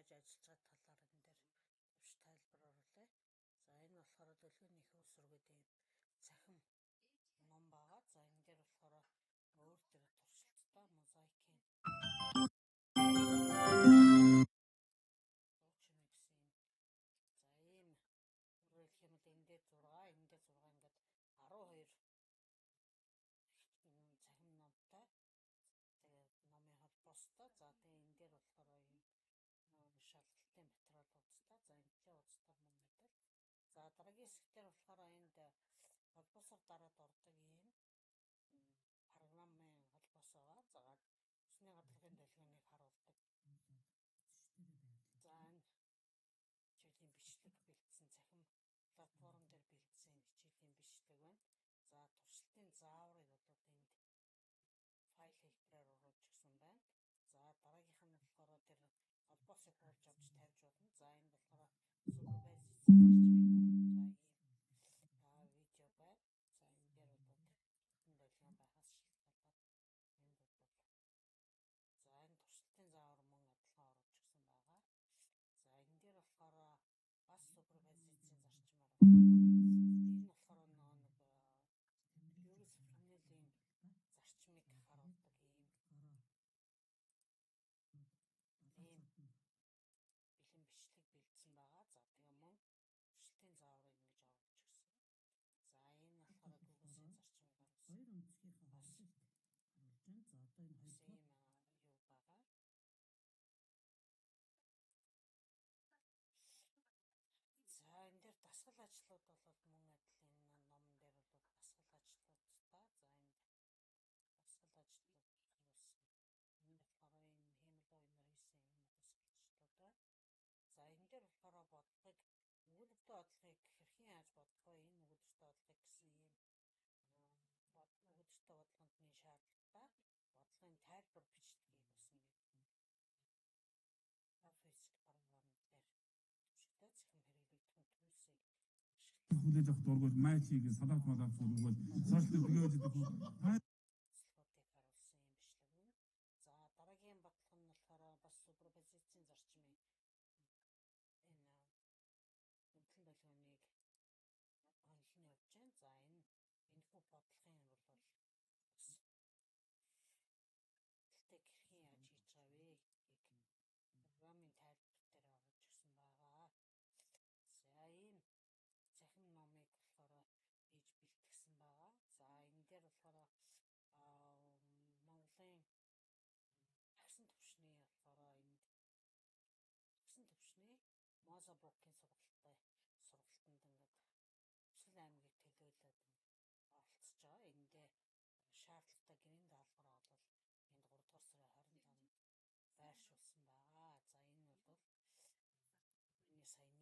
яаж ажиллаж байгаа талаар энэ дээр төвш тайлбар оруулъя. За энэ болохоор дэлгүүрийн их усргүүдийн цахим ном байгаа. За энэ дээр болохоор өөр төр туршилттай мозаикийн дуучин гэсэн. За ийм үргэлж хэмэд энэ дээр 6 ингээд 12 цахим номтой. Тэгээд номын холбоостой. За тэгээд энэ дээр болохоор ийм шалгалтын материалуудтай. За энэтэй уулзтал мөн мэдэл. За дараагийн хэсгээр болохоор энд холбоосоор дараад ордог ийм програмын холбоос байгаа. За усны гадлагын дэлгүүрийг харуулдаг. За энэ хичээлийн бичлэг бэлдсэн цахим платформ дээр бэлдсэн хичээлийн бичлэг байна. За туршилтын зааврыг бол энд файл хэлбэрээр оруулж өгсөн байна. За дараагийнх нь болохоор тэр холбоосыг хуулж авч тавьж болно. За энэ болохоор супервайзерийн зарчмыг оруулж видео байна. За энэ дээр бол энэ дэлгүүр байхаас шалтгаалаад энд бол за энэ туршилтын заавар мөн адилхан оруулж өгсөн байгаа. За энэ дээр болохоор бас супервайзерийн зарчмаар энэ болохоор нэг Lewis Fresnel-ийн зарчмыг харуулдаг ийм бэлэн бичлэг бэлдсэн байгаа. За тэгээ мөн туршилтын зааврыг ингэж оруулж өгсөн. За энэ болохоор Google-ийн зарчмыг оруулсан. Хоёр өнцгийнхээ холбоосыг харуулж байна. За одоо энэ хоёр юу байгаа. За энэ дээр дасгал ажлууд бол мөн адил энэ номон дээр бол дасгал ажлуудтай. За энд дасгал ажлууд харуулсан. Энэ болохоор энэ хемолоинер хийсэн энэ дасгал ажлууд байна. За энэ дээр болохоор бодлогыг өгүүлбэртэй бодлогыг хэрхэн яаж бодох вэ? Энэ өгүүлбэртэй бодлогыг гэсэн ийм өгүүлбэртэй бодлогын шаардлагатай бодлогын тайлбар бичлэгийг бас ингэ Office програм дээр төвшөлтэй цахим хэрэглэгдэх төлсийг хүлээж авах дургуул матчийг салаад малаад зүргүүл сошиал медиад слотыг харуулсан юм бичлэг нь. За дараагийн бодлого нь болохоор бас супервайзерийн зарчмын энэ үндсэн дэлгүүрийг онлон явж байна. За энэхүү бодлогын бол бас тэлтэй хэрхэн яаж хийж байгаа вэ гэдгийг програмын тайлбар дээр оруулж өгсөн байгаа. За ийм цахим номыг болохоор хийж бэлтгэсэн байгаа. За энэ дээр болохоор Монголын агсан төвшний болохоор энд агсан төвшний Мозабокийн сургалтанд ингээд Өсгөл аймгийг төлөөлөд оролцож байгаа. Эндээ шаардлагатай гэрийн даалгавар бол энд 3 дугаар сарын 25-нд байршуулсан байгаа. За энэ бол миний сая